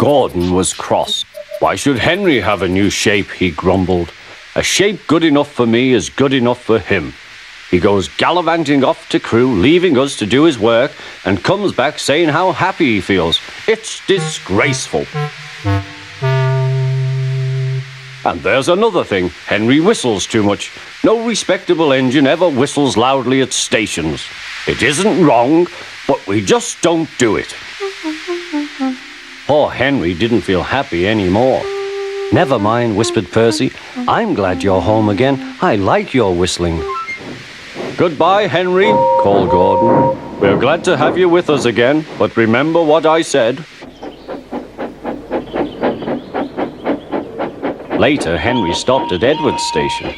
Gordon was cross. Why should Henry have a new shape, he grumbled. A shape good enough for me is good enough for him. He goes gallivanting off to Crewe, leaving us to do his work, and comes back saying how happy he feels. It's disgraceful. And there's another thing. Henry whistles too much. No respectable engine ever whistles loudly at stations. It isn't wrong, but we just don't do it. Poor Henry didn't feel happy anymore. Never mind, whispered Percy. I'm glad you're home again. I like your whistling. Goodbye, Henry, called Gordon. We're glad to have you with us again, but remember what I said. Later, Henry stopped at Edward's station.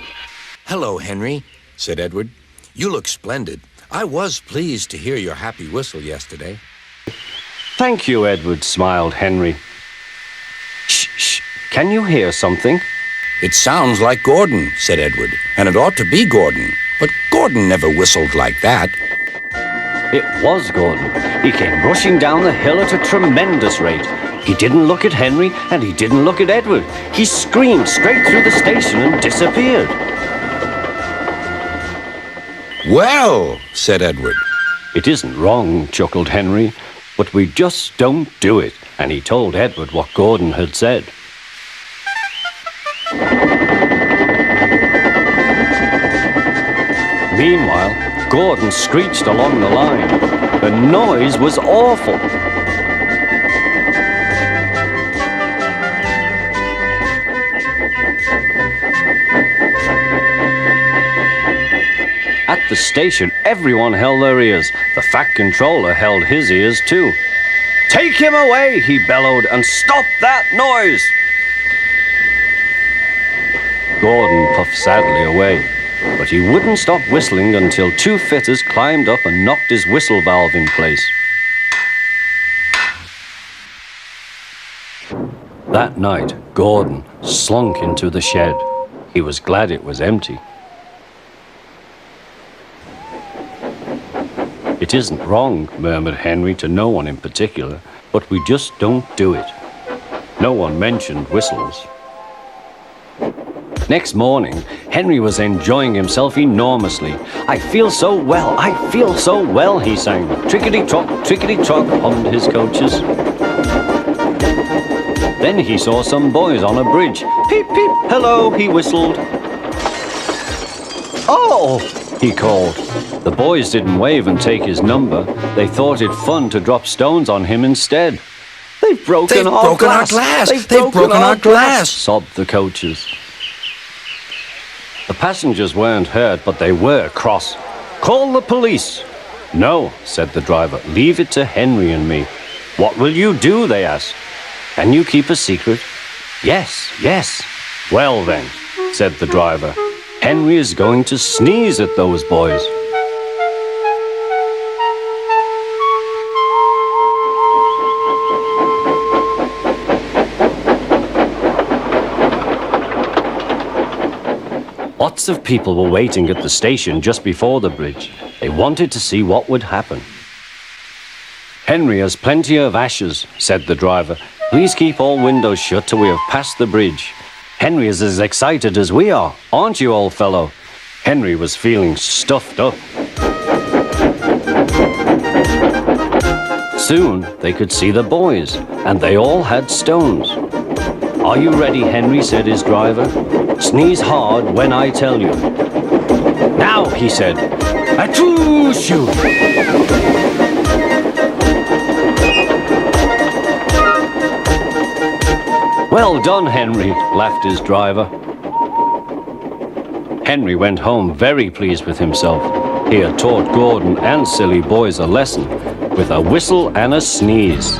Hello, Henry, said Edward. You look splendid. I was pleased to hear your happy whistle yesterday. Thank you, Edward, smiled Henry. Shh, shh. Can you hear something? It sounds like Gordon, said Edward, and it ought to be Gordon. But Gordon never whistled like that. It was Gordon. He came rushing down the hill at a tremendous rate. He didn't look at Henry, and he didn't look at Edward. He screamed straight through the station and disappeared. Well, said Edward. It isn't wrong, chuckled Henry, but we just don't do it. And he told Edward what Gordon had said. Meanwhile, Gordon screeched along the line. The noise was awful. At the station, everyone held their ears. The Fat Controller held his ears too. Take him away, he bellowed, and stop that noise! Gordon puffed sadly away. But he wouldn't stop whistling until two fitters climbed up and knocked his whistle valve in place. That night, Gordon slunk into the shed. He was glad it was empty. It isn't wrong, murmured Henry to no one in particular, but we just don't do it. No one mentioned whistles. Next morning, Henry was enjoying himself enormously. I feel so well, I feel so well, he sang. Trickety-trot, hummed his coaches. Then he saw some boys on a bridge. Peep, peep, hello, he whistled. Oh, he called. The boys didn't wave and take his number. They thought it fun to drop stones on him instead. They've broken our glass! They've broken our glass! Sobbed the coaches. The passengers weren't hurt, but they were cross. Call the police. No, said the driver. Leave it to Henry and me. What will you do, they asked. Can you keep a secret? Yes, yes. Well then, said the driver. Henry is going to sneeze at those boys. Lots of people were waiting at the station just before the bridge. They wanted to see what would happen. Henry has plenty of ashes, said the driver. Please keep all windows shut till we have passed the bridge. Henry is as excited as we are, aren't you, old fellow? Henry was feeling stuffed up. Soon they could see the boys, and they all had stones. Are you ready, Henry, said his driver. Sneeze hard when I tell you. Now, he said. Achoo-shoo! Well done, Henry, laughed his driver. Henry went home very pleased with himself. He had taught Gordon and silly boys a lesson with a whistle and a sneeze.